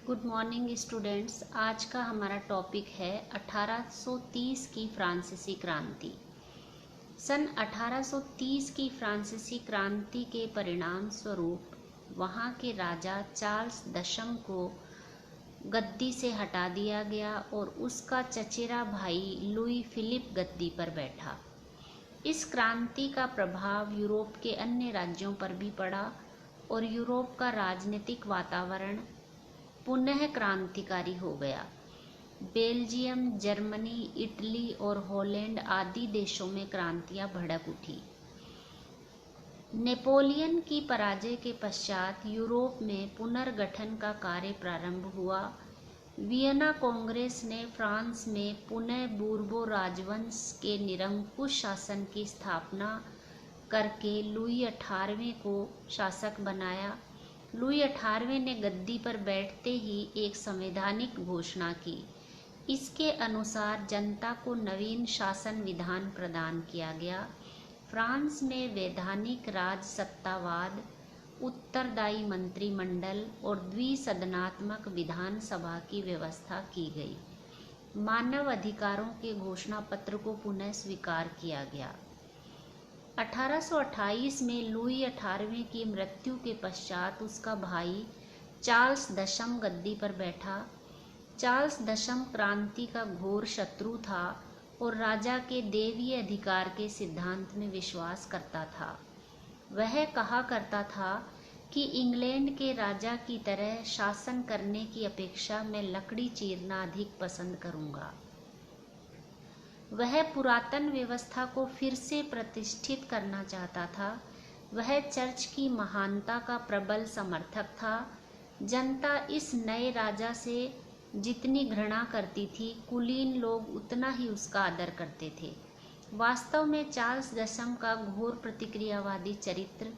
Good morning students. आज का हमारा टॉपिक है 1830 की फ्रांसीसी क्रांति। सन 1830 की फ्रांसीसी क्रांति के परिणाम स्वरूप वहाँ के राजा चार्ल्स दशम को गद्दी से हटा दिया गया और उसका चचेरा भाई लुई फिलिप गद्दी पर बैठा। इस क्रांति का प्रभाव यूरोप के अन्य राज्यों पर भी पड़ा और यूरोप का राजनीतिक वातावरण पुनः क्रांतिकारी हो गया। बेल्जियम, जर्मनी, इटली और हॉलैंड आदि देशों में क्रांतियां भड़क उठी। नेपोलियन की पराजय के पश्चात यूरोप में पुनर्गठन का कार्य प्रारंभ हुआ। वियना कांग्रेस ने फ्रांस में पुनः बूर्बो राजवंश के निरंकुश शासन की स्थापना करके लुई 18वें को शासक बनाया। लुई 18वें ने गद्दी पर बैठते ही एक संवैधानिक घोषणा की। इसके अनुसार जनता को नवीन शासन विधान प्रदान किया गया। फ्रांस में वैधानिक राज सत्तावाद, उत्तरदायी मंत्रिमंडल और द्विसदनात्मक विधानसभा की व्यवस्था की गई। मानव अधिकारों के घोषणा पत्र को पुनः स्वीकार किया गया। 1828 में लुई 18वें की मृत्यु के पश्चात उसका भाई चार्ल्स दशम गद्दी पर बैठा। चार्ल्स दशम क्रांति का घोर शत्रु था और राजा के दैवीय अधिकार के सिद्धांत में विश्वास करता था। वह कहा करता था कि इंग्लैंड के राजा की तरह शासन करने की अपेक्षा मैं लकड़ी चीरना अधिक पसंद करूंगा। वह पुरातन व्यवस्था को फिर से प्रतिष्ठित करना चाहता था। वह चर्च की महानता का प्रबल समर्थक था। जनता इस नए राजा से जितनी घृणा करती थी, कुलीन लोग उतना ही उसका आदर करते थे। वास्तव में चार्ल्स दशम का घोर प्रतिक्रियावादी चरित्र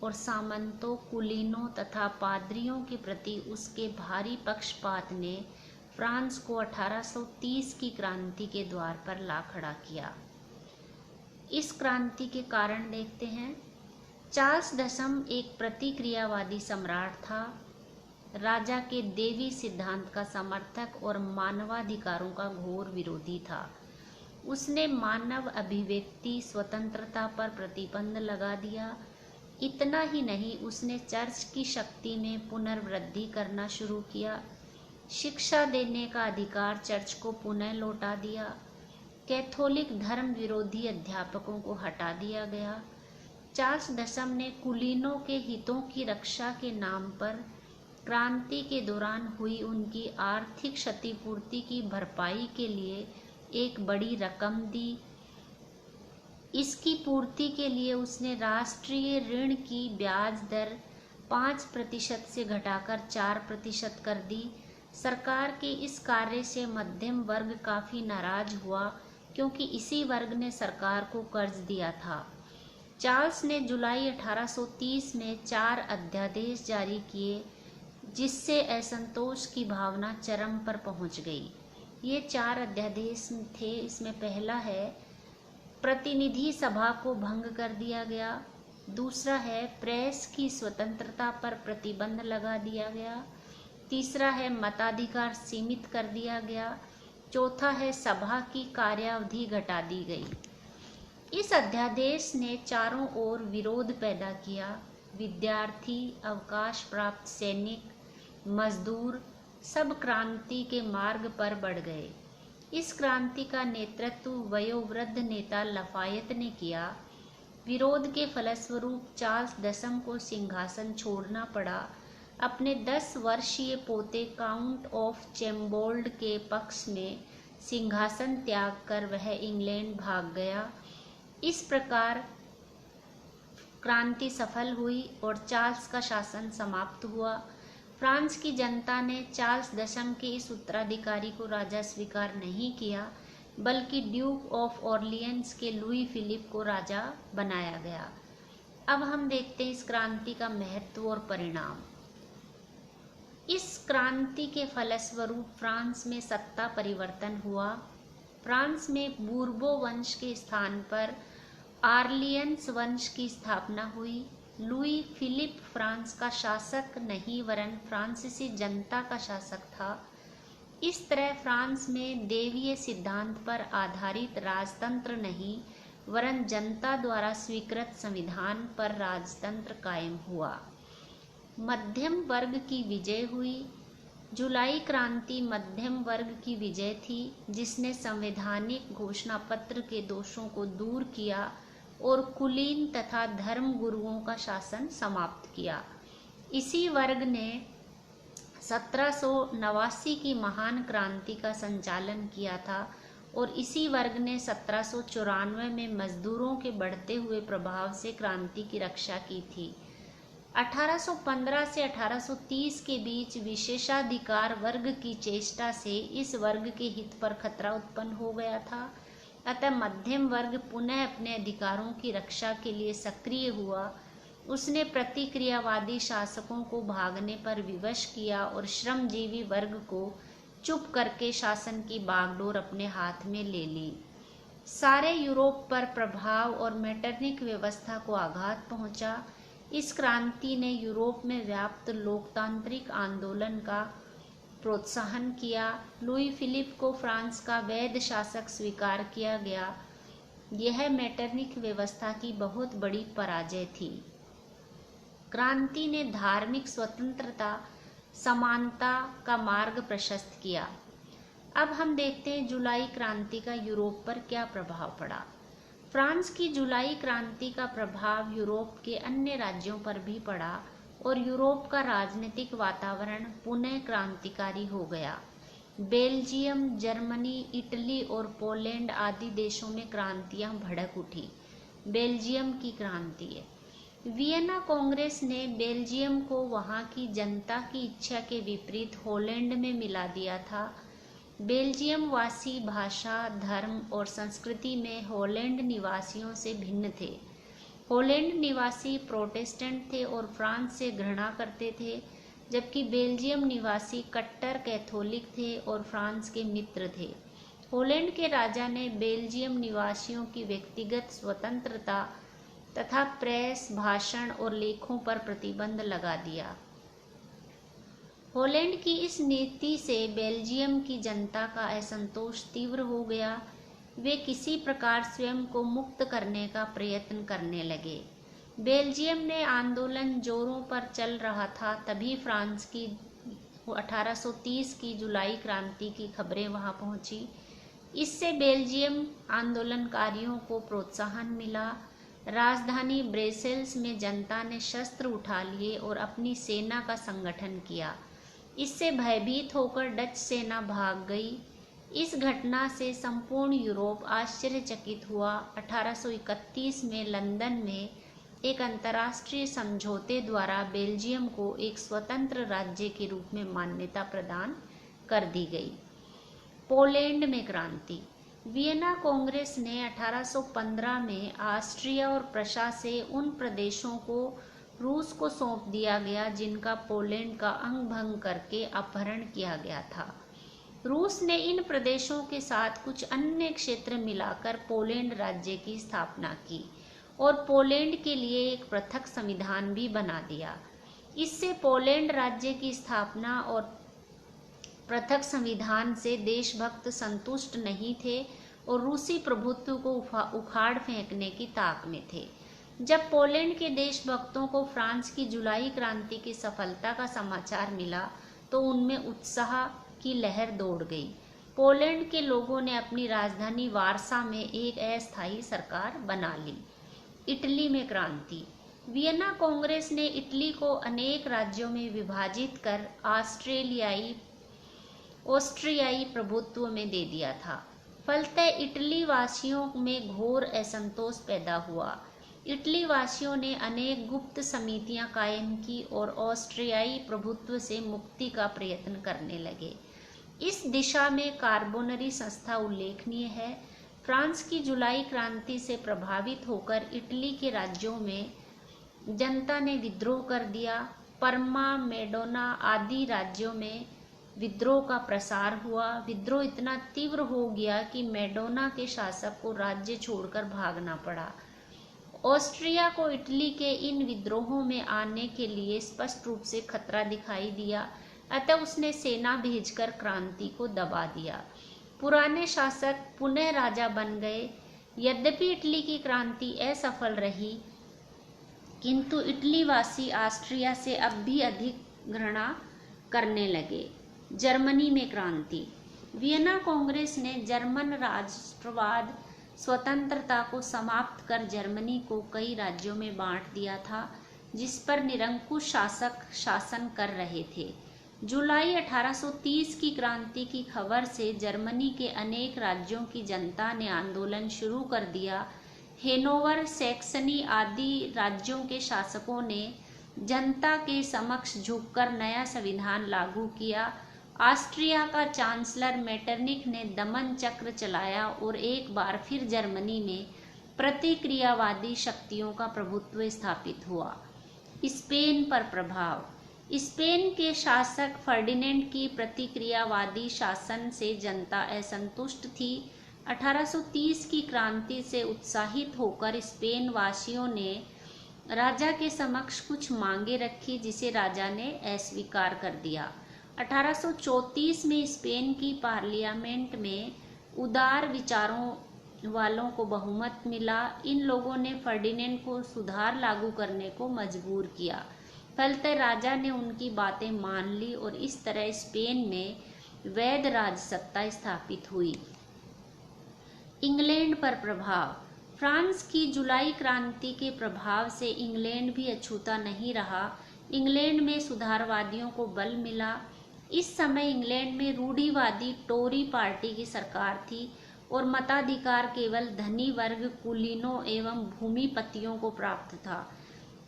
और सामंतों, कुलीनों तथा पादरियों के प्रति उसके भारी पक्षपात ने फ्रांस को 1830 की क्रांति के द्वार पर ला खड़ा किया। इस क्रांति के कारण देखते हैं। चार्ल्स दशम एक प्रतिक्रियावादी सम्राट था, राजा के देवी सिद्धांत का समर्थक और मानवाधिकारों का घोर विरोधी था। उसने मानव अभिव्यक्ति स्वतंत्रता पर प्रतिबंध लगा दिया। इतना ही नहीं, उसने चर्च की शक्ति में पुनर्वृद्धि करना शुरू किया। शिक्षा देने का अधिकार चर्च को पुनः लौटा दिया। कैथोलिक धर्म विरोधी अध्यापकों को हटा दिया गया। चार्ल्स दशम ने कुलीनों के हितों की रक्षा के नाम पर क्रांति के दौरान हुई उनकी आर्थिक क्षतिपूर्ति की भरपाई के लिए एक बड़ी रकम दी। इसकी पूर्ति के लिए उसने राष्ट्रीय ऋण की ब्याज दर 5% से घटाकर 4% कर दी। सरकार के इस कार्य से मध्यम वर्ग काफ़ी नाराज हुआ, क्योंकि इसी वर्ग ने सरकार को कर्ज दिया था। चार्ल्स ने जुलाई 1830 में 4 अध्यादेश जारी किए, जिससे असंतोष की भावना चरम पर पहुंच गई। ये 4 अध्यादेश थे। इसमें पहला है, प्रतिनिधि सभा को भंग कर दिया गया। दूसरा है, प्रेस की स्वतंत्रता पर प्रतिबंध लगा दिया गया। तीसरा है, मताधिकार सीमित कर दिया गया। चौथा है, सभा की कार्यावधि घटा दी गई। इस अध्यादेश ने चारों ओर विरोध पैदा किया। विद्यार्थी, अवकाश प्राप्त सैनिक, मजदूर सब क्रांति के मार्ग पर बढ़ गए। इस क्रांति का नेतृत्व वयोवृद्ध नेता लफायत ने किया। विरोध के फलस्वरूप चार्ल्स दशम को सिंहासन छोड़ना पड़ा। अपने 10 वर्षीय पोते काउंट ऑफ चैम्बोल्ड के पक्ष में सिंहासन त्याग कर वह इंग्लैंड भाग गया। इस प्रकार क्रांति सफल हुई और चार्ल्स का शासन समाप्त हुआ। फ्रांस की जनता ने चार्ल्स दशम के इस उत्तराधिकारी को राजा स्वीकार नहीं किया, बल्कि ड्यूक ऑफ ऑर्लियंस के लुई फिलिप को राजा बनाया गया। अब हम देखते हैं इस क्रांति का महत्व और परिणाम। इस क्रांति के फलस्वरूप फ्रांस में सत्ता परिवर्तन हुआ। फ्रांस में बूर्बो वंश के स्थान पर आर्लियंस वंश की स्थापना हुई। लुई फिलिप फ्रांस का शासक नहीं वरन फ्रांसीसी जनता का शासक था। इस तरह फ्रांस में देवीय सिद्धांत पर आधारित राजतंत्र नहीं वरन जनता द्वारा स्वीकृत संविधान पर राजतंत्र कायम हुआ। मध्यम वर्ग की विजय हुई। जुलाई क्रांति मध्यम वर्ग की विजय थी, जिसने संवैधानिक घोषणा पत्र के दोषों को दूर किया और कुलीन तथा धर्म गुरुओं का शासन समाप्त किया। इसी वर्ग ने 1789 की महान क्रांति का संचालन किया था और इसी वर्ग ने 1794 में मजदूरों के बढ़ते हुए प्रभाव से क्रांति की रक्षा की थी। 1815 से 1830 के बीच विशेषाधिकार वर्ग की चेष्टा से इस वर्ग के हित पर खतरा उत्पन्न हो गया था। अतः मध्यम वर्ग पुनः अपने अधिकारों की रक्षा के लिए सक्रिय हुआ। उसने प्रतिक्रियावादी शासकों को भागने पर विवश किया और श्रमजीवी वर्ग को चुप करके शासन की बागडोर अपने हाथ में ले ली। सारे यूरोप पर प्रभाव और मेटरनिक व्यवस्था को आघात पहुंचा। इस क्रांति ने यूरोप में व्याप्त लोकतांत्रिक आंदोलन का प्रोत्साहन किया। लुई फिलिप को फ्रांस का वैध शासक स्वीकार किया गया। यह मेटरनिक व्यवस्था की बहुत बड़ी पराजय थी। क्रांति ने धार्मिक स्वतंत्रता समानता का मार्ग प्रशस्त किया। अब हम देखते हैं जुलाई क्रांति का यूरोप पर क्या प्रभाव पड़ा। फ्रांस की जुलाई क्रांति का प्रभाव यूरोप के अन्य राज्यों पर भी पड़ा और यूरोप का राजनीतिक वातावरण पुनः क्रांतिकारी हो गया। बेल्जियम, जर्मनी, इटली और पोलैंड आदि देशों में क्रांतियां भड़क उठी। बेल्जियम की क्रांति है। वियना कांग्रेस ने बेल्जियम को वहां की जनता की इच्छा के विपरीत हॉलैंड में मिला दिया था। बेल्जियम वासी भाषा, धर्म और संस्कृति में हॉलैंड निवासियों से भिन्न थे। हॉलैंड निवासी प्रोटेस्टेंट थे और फ्रांस से घृणा करते थे, जबकि बेल्जियम निवासी कट्टर कैथोलिक थे और फ्रांस के मित्र थे। हॉलैंड के राजा ने बेल्जियम निवासियों की व्यक्तिगत स्वतंत्रता तथा प्रेस, भाषण और लेखों पर प्रतिबंध लगा दिया। हॉलैंड की इस नीति से बेल्जियम की जनता का असंतोष तीव्र हो गया। वे किसी प्रकार स्वयं को मुक्त करने का प्रयत्न करने लगे। बेल्जियम में आंदोलन जोरों पर चल रहा था, तभी फ्रांस की 1830 की जुलाई क्रांति की खबरें वहां पहुंची। इससे बेल्जियम आंदोलनकारियों को प्रोत्साहन मिला। राजधानी ब्रसेल्स में जनता ने शस्त्र उठा लिए और अपनी सेना का संगठन किया। इससे भयभीत होकर डच सेना भाग गई। इस घटना से संपूर्ण यूरोप आश्चर्यचकित हुआ। 1831 में लंदन में एक अंतर्राष्ट्रीय समझौते द्वारा बेल्जियम को एक स्वतंत्र राज्य के रूप में मान्यता प्रदान कर दी गई। पोलैंड में क्रांति। वियना कांग्रेस ने 1815 में ऑस्ट्रिया और प्रशा से उन प्रदेशों को रूस को सौंप दिया गया जिनका पोलैंड का अंग भंग करके अपहरण किया गया था। रूस ने इन प्रदेशों के साथ कुछ अन्य क्षेत्र मिलाकर पोलैंड राज्य की स्थापना की और पोलैंड के लिए एक पृथक संविधान भी बना दिया। इससे पोलैंड राज्य की स्थापना और पृथक संविधान से देशभक्त संतुष्ट नहीं थे और रूसी प्रभुत्व को उखाड़ फेंकने की ताक में थे। जब पोलैंड के देशभक्तों को फ्रांस की जुलाई क्रांति की सफलता का समाचार मिला तो उनमें उत्साह की लहर दौड़ गई। पोलैंड के लोगों ने अपनी राजधानी वारसा में एक अस्थायी सरकार बना ली। इटली में क्रांति। वियना कांग्रेस ने इटली को अनेक राज्यों में विभाजित कर ऑस्ट्रियाई प्रभुत्व में दे दिया था। फलतः इटली वासियों में घोर असंतोष पैदा हुआ। इटली वासियों ने अनेक गुप्त समितियां कायम की और ऑस्ट्रियाई प्रभुत्व से मुक्ति का प्रयत्न करने लगे। इस दिशा में कार्बोनरी संस्था उल्लेखनीय है। फ्रांस की जुलाई क्रांति से प्रभावित होकर इटली के राज्यों में जनता ने विद्रोह कर दिया। परमा, मेडोना आदि राज्यों में विद्रोह का प्रसार हुआ। विद्रोह इतना तीव्र हो गया कि मेडोना के शासक को राज्य छोड़कर भागना पड़ा। ऑस्ट्रिया को इटली के इन विद्रोहों में आने के लिए स्पष्ट रूप से खतरा दिखाई दिया, अतः उसने सेना भेजकर क्रांति को दबा दिया। पुराने शासक पुनः राजा बन गए। यद्यपि इटली की क्रांति असफल रही, किंतु इटली वासी ऑस्ट्रिया से अब भी अधिक घृणा करने लगे। जर्मनी में क्रांति। वियना कांग्रेस ने जर्मन राष्ट्रवाद स्वतंत्रता को समाप्त कर जर्मनी को कई राज्यों में बांट दिया था, जिस पर निरंकुश शासक शासन कर रहे थे। जुलाई 1830 की क्रांति की खबर से जर्मनी के अनेक राज्यों की जनता ने आंदोलन शुरू कर दिया। हेनोवर, सैक्सनी आदि राज्यों के शासकों ने जनता के समक्ष झुककर नया संविधान लागू किया। ऑस्ट्रिया का चांसलर मेटरनिख ने दमन चक्र चलाया और एक बार फिर जर्मनी में प्रतिक्रियावादी शक्तियों का प्रभुत्व स्थापित हुआ। स्पेन पर प्रभाव। स्पेन के शासक फर्डिनेंड की प्रतिक्रियावादी शासन से जनता असंतुष्ट थी। 1830 की क्रांति से उत्साहित होकर स्पेन वासियों ने राजा के समक्ष कुछ मांगे रखी, जिसे राजा ने अस्वीकार कर दिया। 1834 में स्पेन की पार्लियामेंट में उदार विचारों वालों को बहुमत मिला। इन लोगों ने फर्डिनेंड को सुधार लागू करने को मजबूर किया। फलतः राजा ने उनकी बातें मान ली और इस तरह स्पेन में वैध राजसत्ता स्थापित हुई। इंग्लैंड पर प्रभाव। फ्रांस की जुलाई क्रांति के प्रभाव से इंग्लैंड भी अछूता नहीं रहा। इंग्लैंड में सुधारवादियों को बल मिला। इस समय इंग्लैंड में रूढ़िवादी टोरी पार्टी की सरकार थी और मताधिकार केवल धनी वर्ग, कुलीनों एवं भूमिपतियों को प्राप्त था।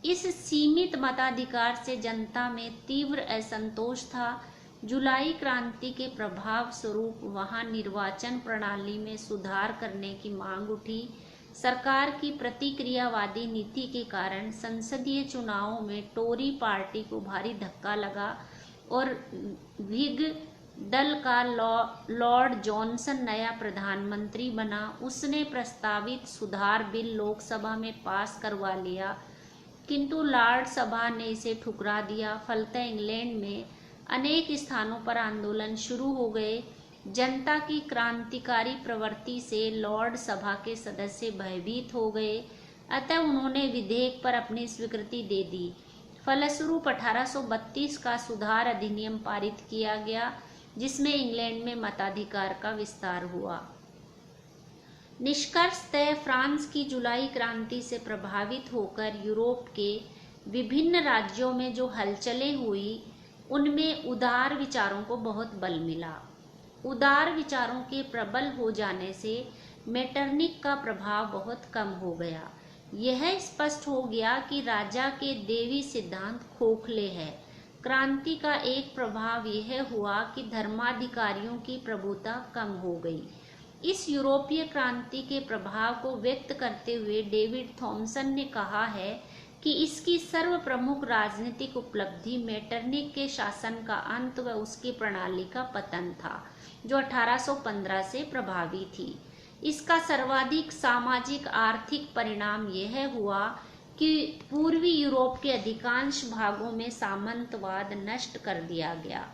इस सीमित मताधिकार से जनता में तीव्र असंतोष था। जुलाई क्रांति के प्रभाव स्वरूप वहां निर्वाचन प्रणाली में सुधार करने की मांग उठी। सरकार की प्रतिक्रियावादी नीति के कारण संसदीय चुनावों में टोरी पार्टी को भारी धक्का लगा और व्हिग दल का लॉर्ड जॉनसन नया प्रधानमंत्री बना। उसने प्रस्तावित सुधार बिल लोकसभा में पास करवा लिया, किंतु लॉर्ड सभा ने इसे ठुकरा दिया। फलतः इंग्लैंड में अनेक स्थानों पर आंदोलन शुरू हो गए। जनता की क्रांतिकारी प्रवृत्ति से लॉर्ड सभा के सदस्य भयभीत हो गए, अतः उन्होंने विधेयक पर अपनी स्वीकृति दे दी। फलस्वरूप 1832 का सुधार अधिनियम पारित किया गया, जिसमें इंग्लैंड में मताधिकार का विस्तार हुआ। निष्कर्षतः फ्रांस की जुलाई क्रांति से प्रभावित होकर यूरोप के विभिन्न राज्यों में जो हलचलें हुई, उनमें उदार विचारों को बहुत बल मिला। उदार विचारों के प्रबल हो जाने से मेटरनिख का प्रभाव बहुत कम हो गया। यह स्पष्ट हो गया कि राजा के देवी सिद्धांत खोखले हैं। क्रांति का एक प्रभाव यह हुआ कि धर्माधिकारियों की प्रभुता कम हो गई। इस यूरोपीय क्रांति के प्रभाव को व्यक्त करते हुए डेविड थॉमसन ने कहा है कि इसकी सर्व प्रमुख राजनीतिक उपलब्धि मेटरनिख के शासन का अंत व उसकी प्रणाली का पतन था, जो 1815 से प्रभावी थी। इसका सर्वाधिक सामाजिक आर्थिक परिणाम यह हुआ कि पूर्वी यूरोप के अधिकांश भागों में सामंतवाद नष्ट कर दिया गया।